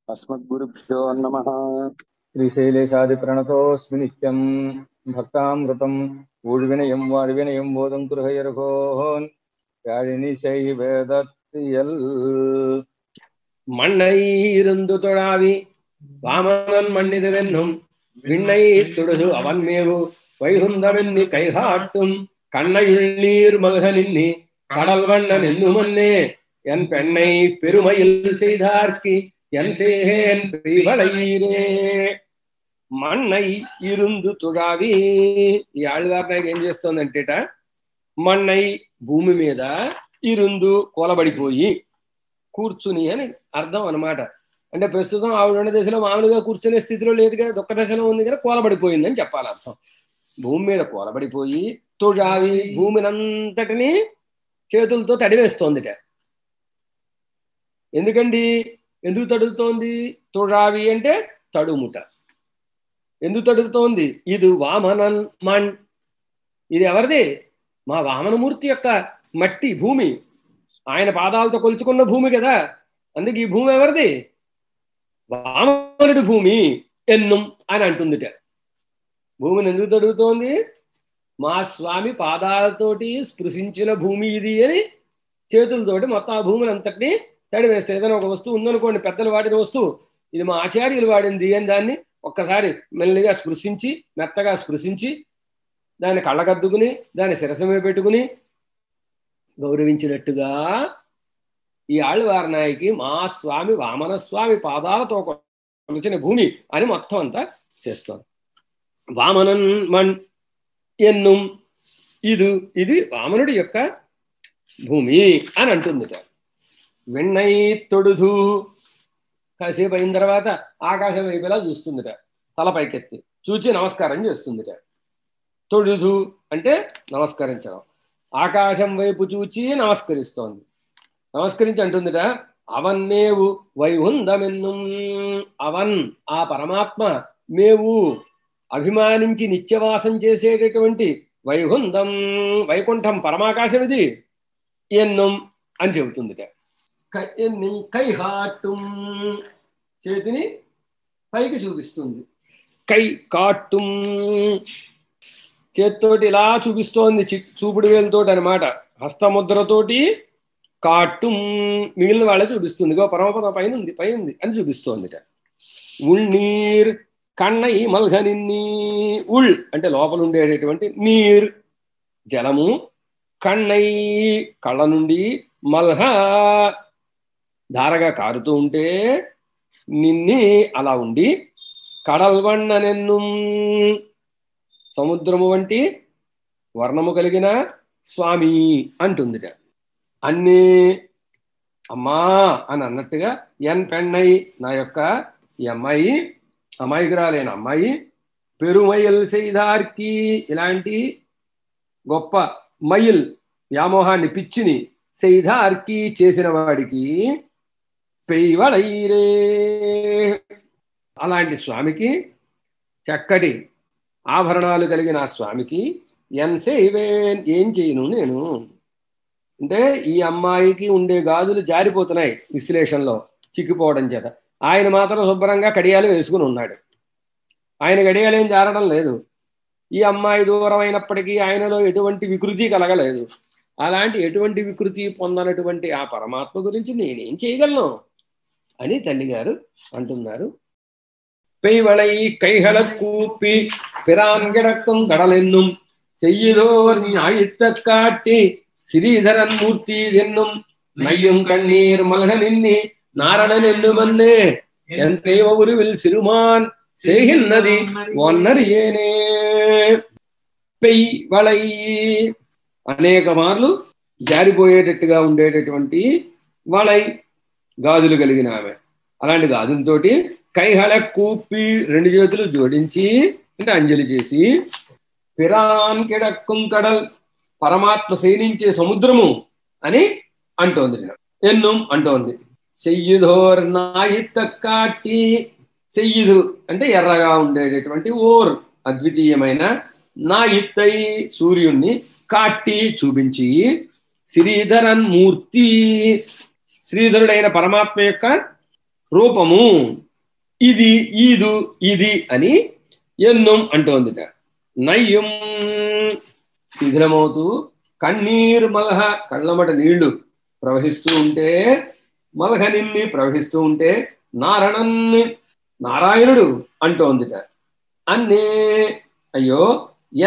अस्मद्गुरुभ्यो नमः। श्रीशैलेशादिप्रणतोऽस्मि नित्यं भक्तामृतं ऊழ்வினையும் வாழ்வினையும் போதும் துருகையர்கோன் யாழினி செய்வேதத்தியல் மண்ணை இருந்து தொழாவி வாமனன் மன்னிதுவென்னும் விண்ணை தொழுது அவன் மேவு வைகுந்தவென்னி கைகாட்டும் கண்ணையுள் நீர் மல்க நின்னி கடல் வண்ணன் என்னுமன்னே என் பெண்ணை பெருமையில் செய்தார்க்கு என் சேகேன் பெய்வளையீரே. మన్నై ఇరుందు తుడావి. ఈ ఆళ్ళవారినాయకు ఏం చేస్తోందంటేట, మన్నై భూమి మీద ఇరుందు కూలబడిపోయి కూర్చుని అని అర్థం అనమాట. అంటే ప్రస్తుతం ఆవిడ ఉన్న దశలో మామూలుగా కూర్చునే స్థితిలో లేదు కదా, దుఃఖ దశలో ఉంది కదా, కూలబడిపోయిందని చెప్పాలి అర్థం. భూమి మీద కూలబడిపోయి తుడావి భూమినంతటిని చేతులతో తడివేస్తోందిట. ఎందుకు తడుగుతోంది? తుడావి అంటే తడుముట. ఎందుకు తడుగుతోంది? ఇది వామనన్ మణ్. ఇది ఎవరిది? మా వామనమూర్తి యొక్క మట్టి భూమి, ఆయన పాదాలతో కొలుచుకున్న భూమి కదా. అందుకే ఈ భూమి ఎవరిది? వామనుడి భూమి ఎన్నుం అని అంటుందిట. భూమిని ఎందుకు తడుగుతోంది? మా స్వామి పాదాలతోటి స్పృశించిన భూమి ఇది అని చేతులతోటి మొత్తం ఆ భూమిని అంతటినీ తడివేస్తే, ఏదైనా ఒక వస్తువు ఉందనుకోండి, పెద్దలు వాడిన వస్తువు, ఇది మా ఆచార్యులు వాడింది అని దాన్ని ఒక్కసారి మెల్లిగా స్పృశించి, మెత్తగా స్పృశించి, దాన్ని కళ్ళకద్దుకుని దాన్ని శిరస మీద పెట్టుకుని గౌరవించినట్టుగా ఈ ఆళ్ళవారినాయకి మా స్వామి వామన స్వామి పాదాలతో కొలిచిన భూమి అని మొత్తం అంతా చేస్తోంది. వామనన్ మణ్ ఎన్నుం ఇది వామనుడి యొక్క భూమి అని అంటుందిట. వెన్నై తొడుదు. కాసేపు అయిన తర్వాత ఆకాశం వైపులా చూస్తుందిట, తల పైకెత్తి చూచి నమస్కారం చేస్తుందిట. తొడుదు అంటే నమస్కరించడం. ఆకాశం వైపు చూచి నమస్కరిస్తోంది. నమస్కరించి అంటుందిట, అవన్ మేవు వైహుందమెన్ను. అవన్ ఆ పరమాత్మ, మేవు అభిమానించి నిత్యవాసం చేసేటటువంటి వైహుందం వైకుంఠం పరమాకాశం ఇది ఎన్నుం అని చెబుతుందిట. కైహాట్టుం చేతిని పైకి చూపిస్తుంది. కై కాట్టుం చేతితోటి ఇలా చూపిస్తోంది, చూపుడు వేలుతోటి అనమాట. హస్తముద్రతోటి కాట్టుం మిగిలిన వాళ్ళే చూపిస్తుంది. పరమపద పైన ఉంది అని చూపిస్తోందిట. ఉల్నీర్ కన్నై మల్హ నిన్ని. ఉల్ అంటే లోపల ఉండేటటువంటి నీర్ జలము, కన్నై కళ్ళ నుండి, మల్హ ధారగా కారుతూ ఉంటే, నిన్ని అలా ఉండి, కడల్వన్ననెన్ను సముద్రము వంటి వర్ణము కలిగిన స్వామి అంటుందిట. అన్నీ అమ్మా అని అన్నట్టుగా, ఎన్ పెన్నై నా యొక్క ఈ అమ్మాయి, అమాయకురాలైన అమ్మాయి, పెరుమయల్ செய்தார்కి ఇలాంటి గొప్ప మయిల్ వ్యామోహాన్ని పిచ్చిని செய்தார்కి చేసిన వాడికి పెయ్యవళైరే అలాంటి స్వామికి, చక్కటి ఆభరణాలు కలిగిన ఆ స్వామికి ఎన్సేవేన్ ఏం చేయను నేను. అంటే ఈ అమ్మాయికి ఉండే గాజులు జారిపోతున్నాయి విశ్లేషణలో చిక్కిపోవడం చేత. ఆయన మాత్రం శుభ్రంగా కడియాలు వేసుకుని ఉన్నాడు. ఆయన కడియాలేం జారడం లేదు. ఈ అమ్మాయి దూరం అయినప్పటికీ ఆయనలో ఎటువంటి వికృతి కలగలేదు. అలాంటి ఎటువంటి వికృతి పొందనటువంటి ఆ పరమాత్మ గురించి నేనేం చేయగలను అని తల్లిగారు అంటున్నారు. பெய்வளை கைகள கூப்பி பிரான் கிடக்கும் கடலென்னும் செய்யுதோர் ஞாயித்த காட்டி ஸ்ரீதரன் மூர்த்தி என்னும் நையும் கண்ணீர் மல்க நின்னி நாரணன் என்னுமன்னே என் தெய்வ உருவில் சிறுமான் செய்கின்றதி ఒన్నరియேనే. పెయ్వళై అనేక మార్లు జారిపోయేటట్టుగా ఉండేటటువంటి వళై గాజులు కలిగిన ఆమె. అలాంటి గాజులతోటి కైహళ కూపి రెండు చేతులు జోడించి అంటే అంజలి చేసి, పిరాన్ కిడక్కుం కడల్ పరమాత్మ శయనించే సముద్రము అని అంటోంది. ఎన్నుం అంటోంది. చెయ్యుధోర్ నాయిత్త కాటి. చెయ్యుదు అంటే ఎర్రగా ఉండేటటువంటి ఓర్ అద్వితీయమైన నా ఇత్తై సూర్యుణ్ణి కాట్టి చూపించి, శ్రీధరన్ మూర్తి శ్రీధరుడైన పరమాత్మ యొక్క రూపము, ఇది ఈదు ఇది అని ఎన్నుం అంటోంది. నయ్యం శిథిలమవుతూ, కన్నీరు మలహ కళ్ళమట నీళ్లు ప్రవహిస్తూ ఉంటే, మలహ నిన్ని ప్రవహిస్తూ ఉంటే, నారణన్ని నారాయణుడు అంటోందిట. అన్నే అయ్యో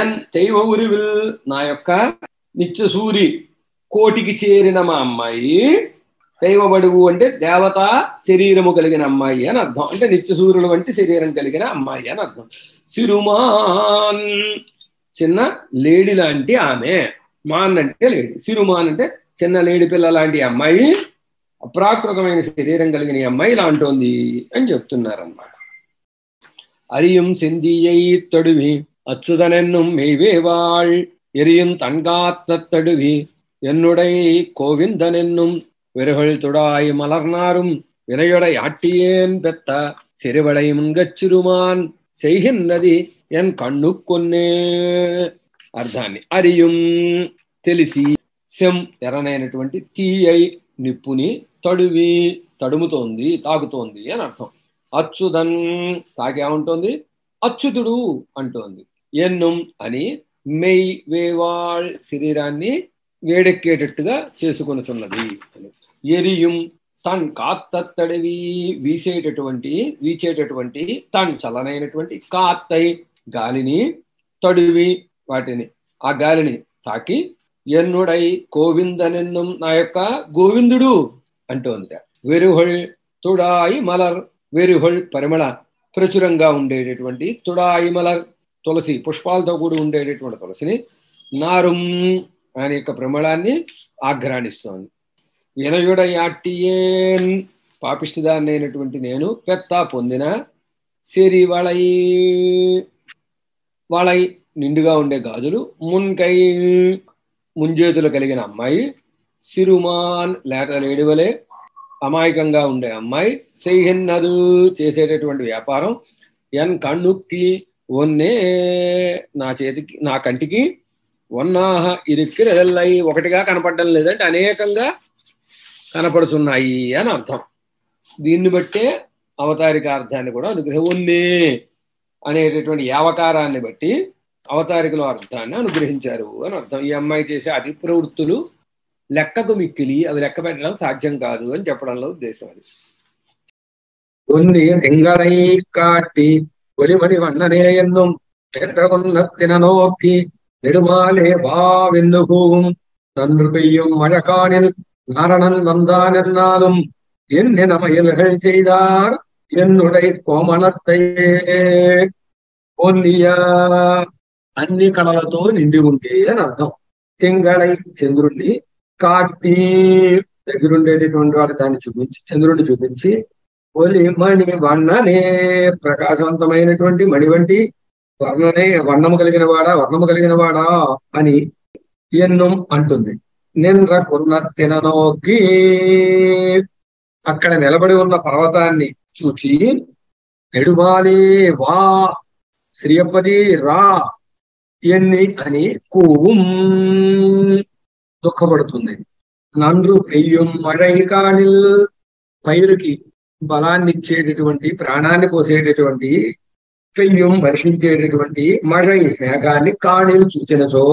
ఎన్ తెైవ ఉరివిల్ నా యొక్క నిత్యసూరి కోటికి చేరిన మా అమ్మాయి, దైవబడుగు అంటే దేవతా శరీరము కలిగిన అమ్మాయి అని అర్థం. అంటే నిత్యసూర్యుడు వంటి శరీరం కలిగిన అమ్మాయి అని అర్థం. సిరుమాన్ చిన్న లేడి లాంటి ఆమె, మాన్ అంటే లేడి, సిరుమాన్ అంటే చిన్న లేడి పిల్ల లాంటి అమ్మాయి, అప్రాకృతమైన శరీరం కలిగిన ఈ అమ్మాయి ఇలా అంటోంది అని చెప్తున్నారన్నమాట. అరియం செந்தியை தடுவி அச்சுதனென்னும் மெய்வேவாள் எரியும் தன்காத்த தடுவி என்னுடை கோவிந்தனென்னும் விரகள் துடாய் மலர்னாரும் வினையொடை ஆட்டியேன் பெத்த சிறுவளை முன்கச்சிறுமான் செய்கின்றది ఎన్ కన్ను కొన్నే. అర్థాన్ని అరియం తెలిసి, శం ఎర్రనైనటువంటి, తీయై నిప్పుని, తడువి తడుముతోంది తాకుతోంది అని అర్థం. అచ్యుతన్ తాకేమంటోంది, అచ్యుతుడు అంటోంది. ఎన్నుం అని మెయ్ వేవాళ్ శరీరాన్ని వేడెక్కేటట్టుగా చేసుకొనుచున్నది. ఎరియుం తన్ కాత్తత్తడివి వీచేటటువంటి తన్ చలనైనటువంటి, కాత్తై గాలిని, తడివి వాటిని ఆ గాలిని తాకి, ఎన్నుడై కోవిందనెన్నుం నా యొక్క గోవిందుడు అంటోంది. వెరుహొళ్ తుడాయి మలర్, వెరుహొళ్ పరిమళ ప్రచురంగా ఉండేటటువంటి, తుడాయి మలర్ తులసి పుష్పాలతో కూడి ఉండేటటువంటి తులసిని, నారుం అనే యొక్క పరిమళాన్ని ఆఘ్రాణిస్తోంది. వినయుడై ఆట్టియేన్ పాపిష్టిదాన్ని అయినటువంటి నేను, పెత్త పొందిన, సిరి వాళ్ళై నిండుగా ఉండే గాజులు, మున్కై ముంజేతులు కలిగిన అమ్మాయి, సిరుమాన్ లేత లేడివలే అమాయకంగా ఉండే అమ్మాయి, செய்கின்றது చేసేటటువంటి వ్యాపారం, ఎన్ కన్నుక్కి ఒన్నే నా చేతికి నా కంటికి, ఒన్నాహ ఇరుక్కిరదల్లై ఒకటిగా కనపడడం లేదంటే అనేకంగా కనపడుతున్నాయి అని అర్థం. దీన్ని బట్టే అవతారిక అర్థాన్ని కూడా ఒన్నే అనేటటువంటి యావకారాన్ని బట్టి అవతారికలో అర్థాన్ని అనుగ్రహించారు అని అర్థం. ఈ అమ్మాయి చేసే అతి ప్రవృత్తులు లెక్కకు మిక్కిలి, అవి లెక్క పెట్టడం సాధ్యం కాదు అని చెప్పడంలో ఉద్దేశం. అది ஒன்றிய திங்களை காட்டி ஒளிமணி வண்ணனே என்னும் தின நோக்கி நெடுமாலே வாவென்னு கூவும் நன்று பெய்யும் மழக்கானில் நாரணன் வந்தான் என்னாலும் என்ன மயில்கள் செய்தார் என்னுடைய కోమలத்தை ఒన్నియ అన్ని కళలతో నిండి ఉంటే అని అర్థం. తింగళై చంద్రుణ్ణి, కాటి దగ్గరుండేటటువంటి వాడు దాన్ని చూపించి, చంద్రుడిని చూపించి, ఒలి మణి వర్ణనే ప్రకాశవంతమైనటువంటి మణి వంటి, వర్ణము కలిగిన వాడా అని ఎన్నుం అంటుంది. నింద్ర కొన్న తిననోకి అక్కడ నిలబడి ఉన్న పర్వతాన్ని చూచి, నెడుమాలే వా శ్రీయపది రా ఎన్ని అని కూవుం దుఃఖపడుతుంది. నండ్రు పెయ్యం మഴை కానిల్ పైరుకి బలాన్ని ఇచ్చేటటువంటి, ప్రాణాన్ని పోసేటటువంటి, పెయ్యం వర్షించేటటువంటి మഴை మేఘాన్ని కాణిల్ చూచినచో,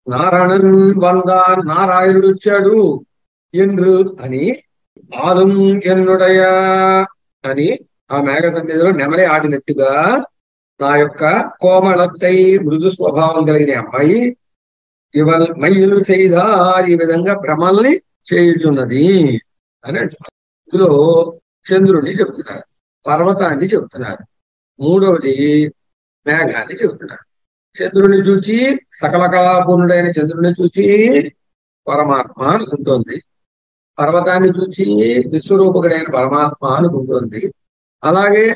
నారాయణన్ వందా నారాయణుడు వచ్చాడు ఎంద్రు అని, ఆలం ఎన్నుడయ అని ఆ మేఘ సన్నిధిలో నెమలి ఆడినట్టుగా నా యొక్క కోమళత్తై మృదు స్వభావం కలిగిన అమ్మాయి ఇవల్ మయ్యలు செய்தார் ఈ విధంగా భ్రమల్ని చేయుచున్నది అని అంటున్నారు. ఇందులో చంద్రుడిని చెబుతున్నారు, పర్వతాన్ని చెబుతున్నారు, మూడవది మేఘాన్ని చెబుతున్నారు. చంద్రుడిని చూచి, సకల కళాపూర్ణుడైన చంద్రుడిని చూచి పరమాత్మ అనుకుంటోంది, పర్వతాన్ని చూచి విశ్వరూపకుడైన పరమాత్మ అనుకుంటోంది, అలాగే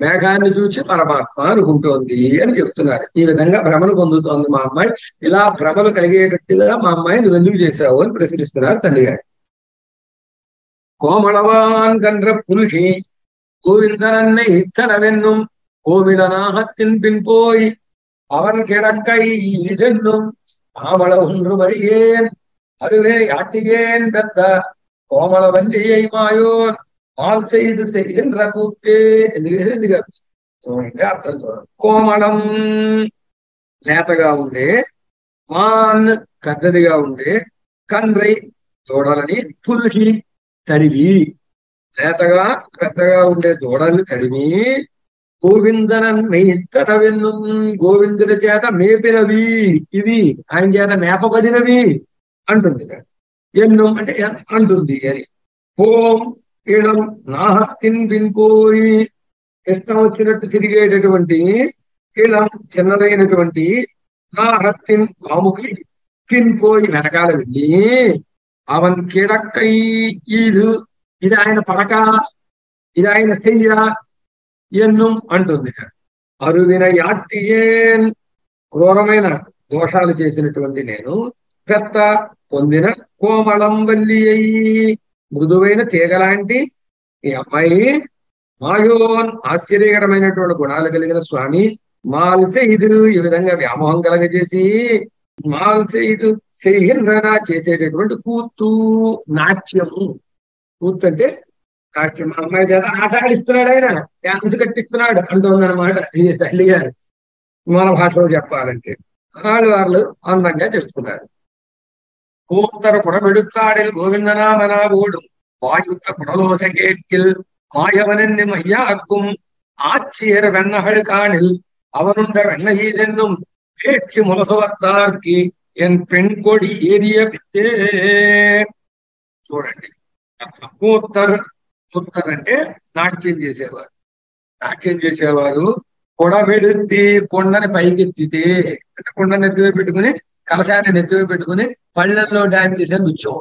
మేఘాన్ని చూచి పరమాత్మ అనుకుంటోంది అని చెప్తున్నారు. ఈ విధంగా భ్రమను పొందుతోంది మా అమ్మాయి. ఇలా భ్రమలు కలిగేటట్టుగా మా అమ్మాయి నువ్వు ఎందుకు చేశావు అని ప్రశ్నిస్తున్నారు తండ్రి గారు. கோமளவான் கன்ற புல்கி கோவிந்தனன்னை இத்தனவென்னும் கோவிலனாகத்தின் பின் போய் அவன் கிடக்கை இதென்னும் ஆமள ஒன்று மறியேன் அருவே ஆட்டியேன் பெத்த கோமள வஞ்சியை மாயோன் మాల్ సైడ్ శైలేంద్ర కూర్తే ఎందుకు చూడండి అర్థం చూడండి. కోమళం లేతగా ఉండే, మాన్ పెద్దదిగా ఉండే, కండ్రై దూడలని, పుల్హి తడివి, లేతగా పెద్దగా ఉండే దూడల్ని తడివి, గోవిందనన్ మేయిత్తడవెన్ను గోవిందుడి చేత మేపినవి, ఇది ఆయన చేత మేపబడినవి అంటుంది. ఎన్ను అంటే అంటుంది అని. ఓం ఇళం నాహత్తిన్ పిన్పోయి, ఇష్టం వచ్చినట్టు తిరిగేటటువంటి ఇళం చిన్నదైనటువంటి నాహత్తిన్ పాముకి పిన్పోయి వెనకాల వెళ్ళి, అవన్ కిడక్కై ఇది ఇది ఆయన పడక, ఇది ఆయన చెయ్య ఎన్ను అంటుంది. అరువిన యాటియేన్ క్రూరమైన దోషాలు చేసినటువంటి నేను, పెద్ద పొందిన కోమళం వల్లి అయి మృదువైన తీగలాంటి ఈ అమ్మాయి, మాయోన్ ఆశ్చర్యకరమైనటువంటి గుణాలు కలిగిన స్వామి, మాల్సైదు ఈ విధంగా వ్యామోహం కలగజేసి, మాల్సైదు శైహింద్రనా చేసేటటువంటి కూతు నాట్యము. కూతు అంటే నాట్యం. అమ్మాయి చేత ఆట ఆడిస్తున్నాడు, ఆయన డ్యాన్స్ కట్టిస్తున్నాడు అంటుందన్నమాట ఈ తల్లి గారు. మన భాషలో చెప్పాలంటే వాళ్ళు అందంగా చెప్తున్నారు. கூத்தர் குடமெடுத்தாடில் கோவிந்தனாமனா ஓடும் வாயுத்த குடலோச கேட்கில் மாயவனென்னு மையாக்கும் ஆட்சியர் வெண்ணகள் காணில் அவனுண்ட வெண்ணஈதென்னும் பேச்சு முலசுவத்தார்కి என் பெண் கொடி ఏరియ పిత్తే. చూడండి, కూత్తర్ కూత్తర్ అంటే నాట్యం చేసేవారు. నాట్యం చేసేవారు కొడబెడితే కొండని పైకెత్తితే, అంటే కొండని ఎత్తివే పెట్టుకుని కలశాన్ని నెత్తివే పెట్టుకుని పళ్ళల్లో డాన్స్ చేసే నృత్యం.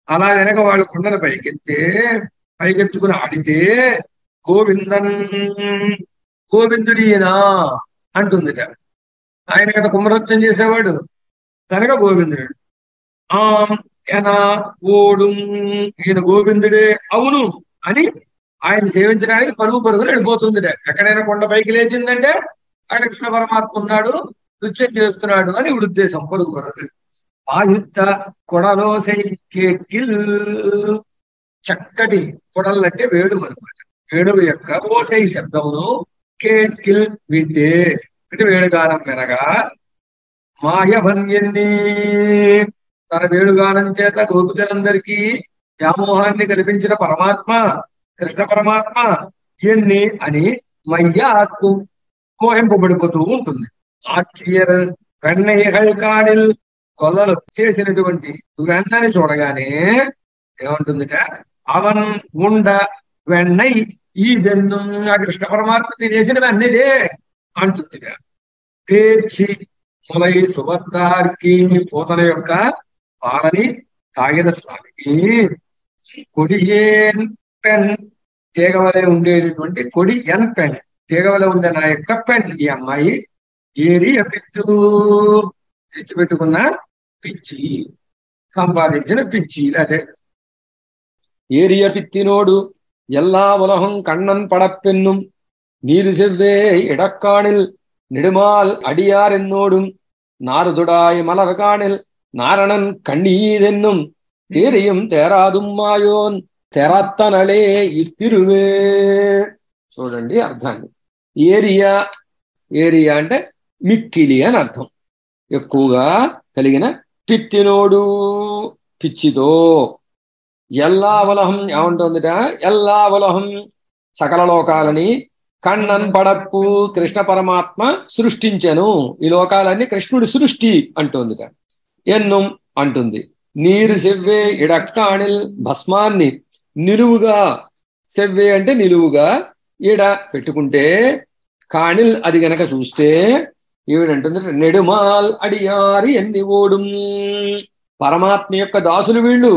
అలా కనుక వాళ్ళు కొండను పైకెత్తుకుని ఆడితే గోవిందుడినా అంటుంది. ఆయన కదా కుమ్మరత్వం చేసేవాడు కనుక గోవిందుడు. ఎనా ఓడు ఈయన గోవిందుడే అవును అని ఆయన సేవించడానికి పరుగులు వెళ్ళిపోతుంది. ఎక్కడైనా కొండ పైకి లేచిందంటే ఆయన కృష్ణ పరమాత్మ ఉన్నాడు, నృత్యం చేస్తున్నాడు అని ఉద్దేశం. పరుగులు ఆయుత్త కొడలో కేట్కిల్, చక్కటి కొడలంటే వేణువు అనమాట. వేణువు యొక్క ఓసై శబ్దమును కేట్కిల్ వింటే అంటే వేణుగానం వినగా, మాయభన్యన్ని తన వేణుగానం చేత గోపికలందరికీ వ్యామోహాన్ని కల్పించిన పరమాత్మ కృష్ణ పరమాత్మ ఎన్ని అని మయ్యాకు మోహింపబడిపోతూ ఉంటుంది. ఆశ్చర్య వెన్నయ్యల్ కాడిల్ కొల్లలు చేసినటువంటి వెన్నని చూడగానే ఏమంటుందిట, అవన్ ఉండ వెన్నై ఈ దెన్ను ఆ కృష్ణ పరమాత్మ తినేసిన వెన్నదే అంటుందిట. పేర్చి ములై సుభద్రార్కి పూతన యొక్క పాలని తాగిన స్వామికి కొడియేన్ పెన్ తీగవలే ఉండేటటువంటి కొడి ఎన్ పెన్ తీగవలే ఉండే నా యొక్క పెన్ ఈ అమ్మాయి ఏరి పిచ్చు తెచ్చిపెట్టుకున్న పిచ్చి, సంపాదించిన పిచ్చి. అదే ஏரிய பித்தினோடு எல்லா உலகம் கண்ணன் படப்பென்னும் நீரு செவ்வே இடக்காணில் நெடுமால் அடியார் என்னோடும் நாறுதுடாய் மலர்காணில் நாரணன் கண்ணீதென்னும் தேரியும் தேராதும் మాయోన్ తెరత్తనలే ఇత్తిరువే. చూడండి అర్థాన్ని. ఏరియా అంటే మిక్కిలి అని అర్థం. ఎక్కువగా కలిగిన పిత్తినోడు పిచ్చితో, ఎల్లా ఉలహం ఏమంటుందిట, ఎల్లా ఉలహం సకల లోకాలని, కണ്ണన్ పడప్పు కృష్ణ పరమాత్మ సృష్టించెను, ఈ లోకాలన్నీ కృష్ణుడి సృష్టి అంటుందిట. ఎన్నుం అంటుంది. నీరు సెవ్వే ఇడక్కాణిల్ భస్మాన్ని నిలువుగా, సెవ్వే అంటే నిలువుగా, ఈడ పెట్టుకుంటే కాణిల్ అది గనక చూస్తే ఏమిటంటుంది, నెడుమాల్ అడియారి ఎన్ని ఓడుం పరమాత్మ యొక్క దాసులు వీళ్ళు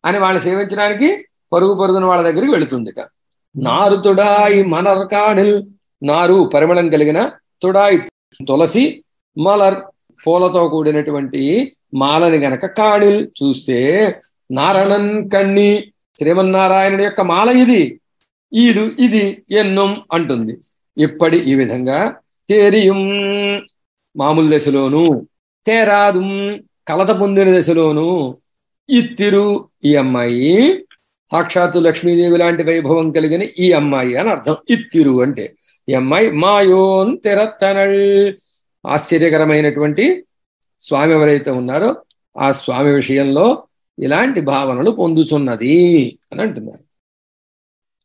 అని వాళ్ళు సేవించడానికి పరుగున వాళ్ళ దగ్గరికి వెళుతుంది. నారు తుడాయి మనర్ కాణిల్, నారు పరిమళం కలిగిన, తుడాయి తులసి, మలర్ పూలతో కూడినటువంటి మాలని గనక కాణిల్ చూస్తే, నారాయణన్ కన్ని శ్రీమన్నారాయణుడి యొక్క మాల ఇది ఎన్నం అంటుంది. ఇప్పటి ఈ విధంగా తేరియం మామూలు దశలోను, తేరాదుం కలత పొందిన దశలోను, ఇత్తిరు ఈ అమ్మాయి సాక్షాత్తు లక్ష్మీదేవి లాంటి వైభవం కలిగిన ఈ అమ్మాయి అని అర్థం. ఇత్తిరు అంటే ఈ అమ్మాయి మాయోన్ తెరత్తనల్, ఆశ్చర్యకరమైనటువంటి స్వామి ఎవరైతే ఉన్నారో ఆ స్వామి విషయంలో ఇలాంటి భావనలు పొందుచున్నది అని అంటున్నారు.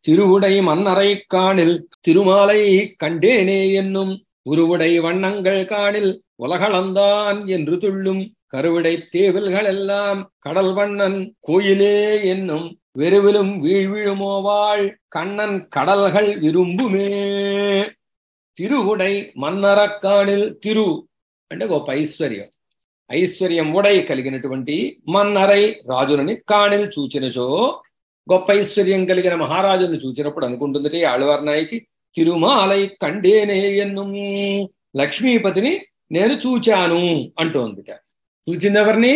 తిరువుడై మన్నరై కాణిల్ తిరుమాలై కండేనే ఎన్నుం உருவுடை வண்ணங்கள் காணில் உலகளந்தான் என்று துள்ளும் கருவுடை தேவில்கள் எல்லாம் கடல் வண்ணன் கோயிலே என்னும் வெறுவிலும் வீழ்விழுமோவாள் கண்ணன் கடல்கள் விரும்புமே. తిరువుడై మన్నరకాణిల్, తిరు అంటే గొప్ప ఐశ్వర్యం, ఐశ్వర్యం ఉడై కలిగినటువంటి మన్నరై రాజులని కాణిల్ చూచినచో, గొప్ప ఐశ్వర్యం కలిగిన మహారాజుని చూచినప్పుడు అనుకుంటుంది ఆళ్వార్నాయికి తిరుమాలై కండేనే ఎన్ను, లక్ష్మీపతిని నేను చూచాను అంటోంది. చూచింది ఎవరిని?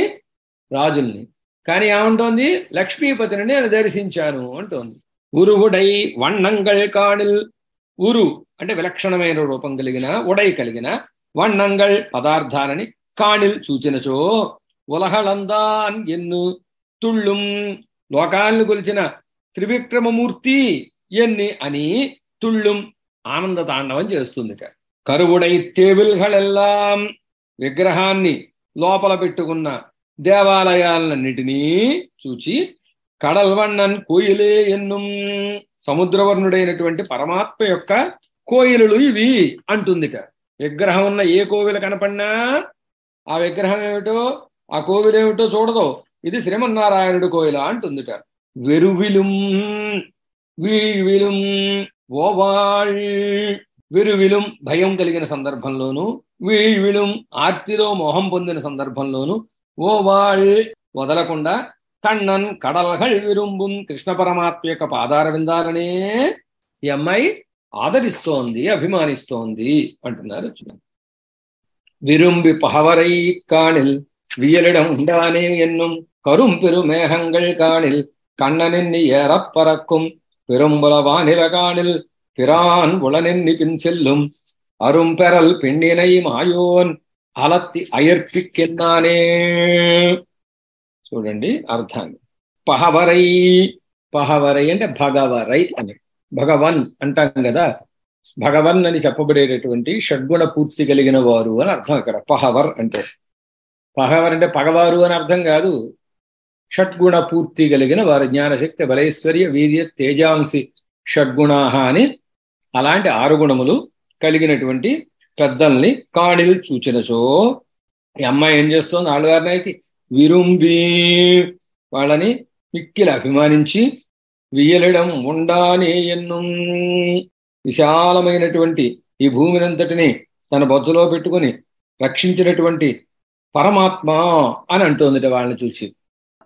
రాజుల్ని. కానీ ఏమంటోంది? లక్ష్మీపతిని నేను దర్శించాను అంటోంది. ఉరువుడై వన్నంగల్ కాణిల్, ఉరు అంటే విలక్షణమైన రూపం కలిగిన, ఉడై కలిగిన, వన్నంగల్ పదార్థాలని కాణిల్ చూచినచో, ఉలహళందాన్ ఎన్ను తుళ్ళుం లోకాలను కొలిచిన త్రివిక్రమమూర్తి ఎన్ని అని తుళ్ళుం ఆనంద తాండవం చేస్తుంది. కరువుడై తేవిల్గళెల్లాం విగ్రహాన్ని లోపల పెట్టుకున్న దేవాలయాలన్నిటినీ చూచి, కడల్వన్నన్ కోయిలే ఎన్నుం సముద్రవర్ణుడైనటువంటి పరమాత్మ యొక్క కోయిలులు ఇవి అంటుందిట. విగ్రహం ఉన్న ఏ కోవిల కనపడినా ఆ విగ్రహం ఏమిటో ఆ కోవిలేమిటో చూడదో, ఇది శ్రీమన్నారాయణుడు కోయిల అంటుందిట. వెరువిలుం వీழ்విలుం ఓవాళ్, వెరువిలుం భయం కలిగిన సందర్భంలోను, వీழ்విలుం ఆర్తిలో మోహం పొందిన సందర్భంలోను, ఓవాళ్ వదలకుండా కണ്ണన్ కడల్గళ్ విరుంబుం కృష్ణ పరమాత్మ యొక్క పాదార విందాలనే ఈ అమ్మాయి ఆదరిస్తోంది, అభిమానిస్తోంది అంటున్నారు. విరుంబి పహవరై కాణిల్ వియలిడం ఉండానే ఎన్నుం కరుంపెరు మేఘంగళ్ కాణిల్ కண்ணనెన్ని ఏరప్పరక్కుం பெரும்புல வானில காணில் பிரான் உளனென்னி பின் செல்லும் அரும்பெறல் பெண்ணினை మాయోన్ అలత్తి అయర్పిక్కెన్నానే. చూడండి అర్థాన్ని. పహవరై, పహవరై అంటే భగవరై అని, భగవన్ అంటాం కదా, భగవన్ అని చెప్పబడేటటువంటి షడ్గుణ పూర్తి కలిగిన వారు అని అర్థం. ఇక్కడ పహవర్ అంటే, పహవర్ అంటే పగవారు అని అర్థం కాదు, షడ్గుణ పూర్తి కలిగిన వారు, జ్ఞానశక్తి బలైశ్వర్య వీర్య తేజాంసి షడ్గుణాహ అని అలాంటి 6 గుణములు కలిగినటువంటి పెద్దల్ని కాణిల్ చూచినచో, ఈ అమ్మాయి ఏం చేస్తోంది? ఆళ్వార్నాయికి విరుంబి వాళ్ళని మిక్కిలి అభిమానించి, వియలడం ఉండానే ఎన్ను విశాలమైనటువంటి ఈ భూమినంతటిని తన బొజ్జలో పెట్టుకుని రక్షించినటువంటి పరమాత్మ అని అంటోందిట వాళ్ళని చూసి.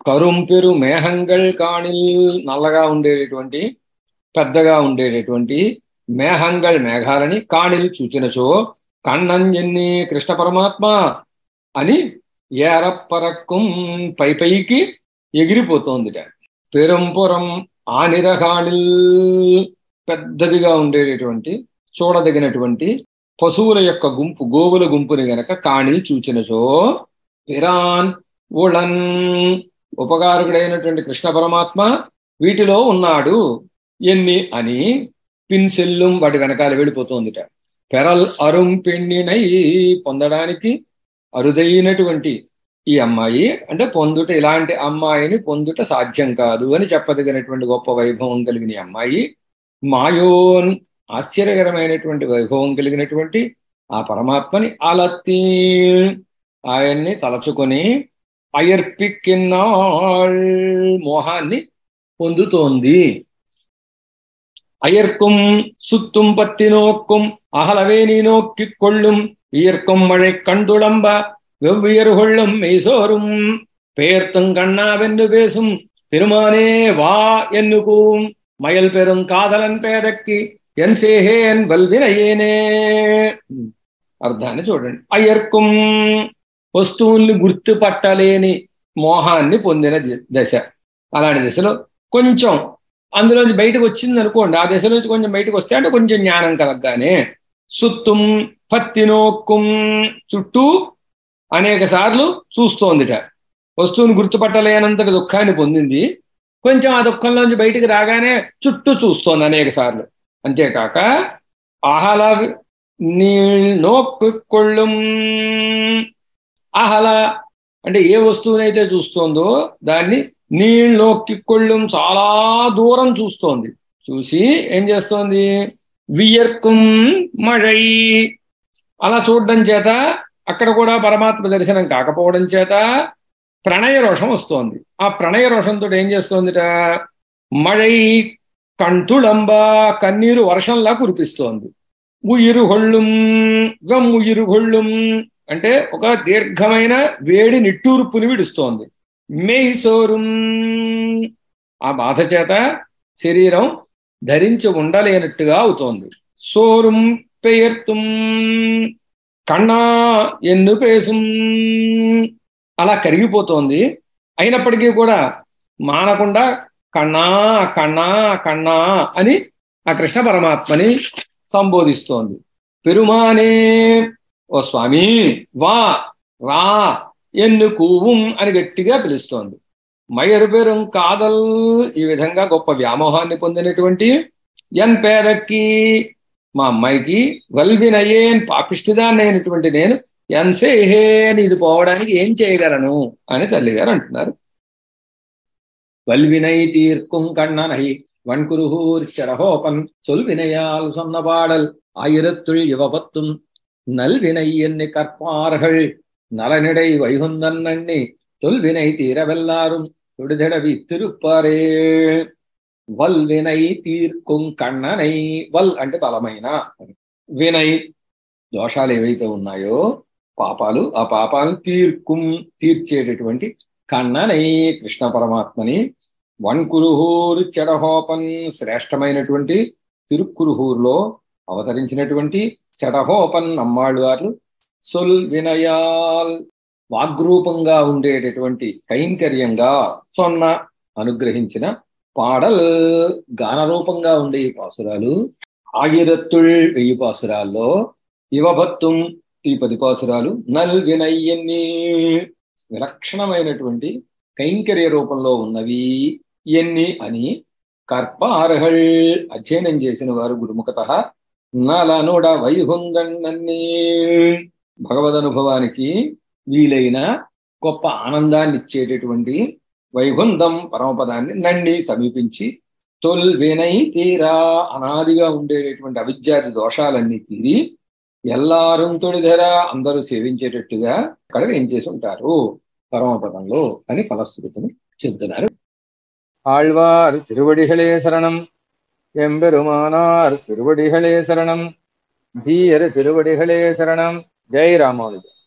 కరుంపెరు మేహంగళ్ కాణిల్, నల్లగా ఉండేటటువంటి పెద్దగా ఉండేటటువంటి మేహంగళ్ మేఘాలని కాణిల్ చూచినచో, కണ്ണంజన్ని కృష్ణ పరమాత్మ అని ఏరప్పరక్కుం పైకి ఎగిరిపోతోందిట. పెరంపురం ఆనిరకాణిల్, పెద్దదిగా ఉండేటటువంటి చూడదగినటువంటి పశువుల యొక్క గుంపు, గోవుల గుంపుని గనక కాణిల్ చూచినచో, పిరాన్ ఉళన్ ఉపకారకుడైనటువంటి కృష్ణ పరమాత్మ వీటిలో ఉన్నాడు ఎన్ని అని పిన్సెల్లుం వాటి వెనకాల వెళ్ళిపోతోందిట. పెరల్ అరుం పెండినై పొందడానికి అరుదైనటువంటి ఈ అమ్మాయి అంటే పొందుట, ఇలాంటి అమ్మాయిని పొందుట సాధ్యం కాదు అని చెప్పదగినటువంటి గొప్ప వైభవం కలిగిన ఈ అమ్మాయి మాయోన్ ఆశ్చర్యకరమైనటువంటి వైభవం కలిగినటువంటి ఆ పరమాత్మని అలత్తి ఆయన్ని తలచుకొని అయర్పిక్కిన్నాళ్ మోహాన్ని పొందుతోంది. అయర్కుం సుత్తుం పత్తి నోక్కుం అహలవేని నోక్కి కొళ్ళుం ఇయర్కుం మழை கண்டுளம்ப வெவ்வியர் கொள்ளும் மெய்சோரும் பெயர்த்தும் கண்ணா வென்று பேசும் பெருமானே வா என்னுகூம் மயல் பெரும் కాదలన్ పేదక్కి ఎన్ సేహేన్ వల్వినయేనే. అర్థాన్ని చూడండి. అయర్కుం వస్తువుల్ని గుర్తుపట్టలేని మోహాన్ని పొందిన దశ. అలాంటి దశలో కొంచెం అందులోంచి బయటకు వచ్చింది అనుకోండి, ఆ దశలోంచి కొంచెం బయటకు వస్తే అంటే కొంచెం జ్ఞానం కలగగానే సుత్తుం పత్తి నోక్కుం చుట్టూ అనేక సార్లు చూస్తోందిట. వస్తువుని గుర్తుపట్టలేనంతటి దుఃఖాన్ని పొందింది. కొంచెం ఆ దుఃఖంలోంచి బయటికి రాగానే చుట్టూ చూస్తోంది అనేక సార్లు. అంతేకాక అహల నోక్కొళ్ళుం, అహల అంటే ఏ వస్తువునైతే చూస్తోందో దాన్ని నీళ్ళొక్కికొళ్ళుం, చాలా దూరం చూస్తోంది. చూసి ఏం చేస్తోంది? వియర్కుం మഴై, అలా చూడడం చేత అక్కడ కూడా పరమాత్మ దర్శనం కాకపోవడం చేత ప్రణయ రోషం వస్తోంది. ఆ ప్రణయ రోషంతో ఏం చేస్తోందిట? మഴై కంఠుళంబ, కన్నీరు వర్షంలా కురిపిస్తోంది. ఉయిరుగొళ్ళుం ఉయిరుగొళ్ళుం అంటే ఒక దీర్ఘమైన వేడి నిట్టూర్పుని విడుస్తోంది. మెయిసోరుం, ఆ బాధ చేత శరీరం ధరించి ఉండలేనట్టుగా అవుతోంది. సోరుం పెయర్తుం, కన్నా ఎన్ను పేసుం, అలా కరిగిపోతోంది. అయినప్పటికీ కూడా మానకుండా కన్నా కన్నా కన్నా అని ఆ కృష్ణ పరమాత్మని సంబోధిస్తోంది. పెరుమానే, ఓ స్వామి వా రా, ఎన్ను కూవుం అని గట్టిగా పిలుస్తోంది. మయరు పెరుం కాదల్, ఈ విధంగా గొప్ప వ్యామోహాన్ని పొందినటువంటి ఎన్ పేదకి, మా అమ్మాయికి వల్వినయేన్ పాపిష్టిదాన్ని అయినటువంటి నేను ఎన్సేహేన్, ఇది పోవడానికి ఏం చేయగలను అని తల్లిగారు అంటున్నారు. వల్వినై తీర్కుం కண்ணనై వన్కురుహూర్ చెరహోపన్ சொல்வினையால் சொன்ன பாடல் ஆயிரத்துள் யுவபத்தும் நல்வினை எண்ணி கற்பார்கள் நலனிடை வைகுந்தன் நண்ணி தொல்வினை தீரவெல்லாரும் தொடுதடவி திருப்பாరే. వల్వినై తీర్కుం కన్ననై, వల్ అంటే బలమైన, వినై దోషాలు ఏవైతే ఉన్నాయో పాపాలు, ఆ పాపాలను తీర్కుం తీర్చేటటువంటి కన్ననై కృష్ణ పరమాత్మని, వన్కురుహూరు చెడహోపన్ శ్రేష్టమైనటువంటి తిరుక్కురుహూరులో అవతరించినటువంటి చెడహోపన్ అమ్మాళ్ళు వారు, సొల్ వినయాల్ వాగ్రూపంగా ఉండేటటువంటి కైంకర్యంగా సొన్న అనుగ్రహించిన పాడల్ గానరూపంగా ఉండే ఈ పాసురాలు 1000 పాసురాల్లో యువభత్తుం ఈ 10 పాసురాలు నల్వినయ్యన్ని విలక్షణమైనటువంటి కైంకర్య రూపంలో ఉన్నవి ఎన్ని అని కర్పార్హల్ అధ్యయనం చేసిన వారు గురుముఖత నలనుడ వైహుందన్నన్ని భగవదనుభవానికి వీలైన గొప్ప ఆనందాన్ని ఇచ్చేటటువంటి వైకుంఠం పరమపదాన్ని నన్ను సమీపించి తొల్వినై తీరా, అనాదిగా ఉండేటటువంటి అవిద్యాది దోషాలన్నీ తీరి ఎల్లారం తొడిధర, అందరూ సేవించేటట్టుగా అక్కడ ఏం చేసి ఉంటారు పరమపదంలో అని ఫలశ్రుతిని చెబుతున్నారు. ஆழ்வார் திருவடிகளே சரணம், எம்பெருமானார் திருவடிகளே சரணம், ஜீயர் திருவடிகளே சரணம். ஜெய் ராமானுஜன்.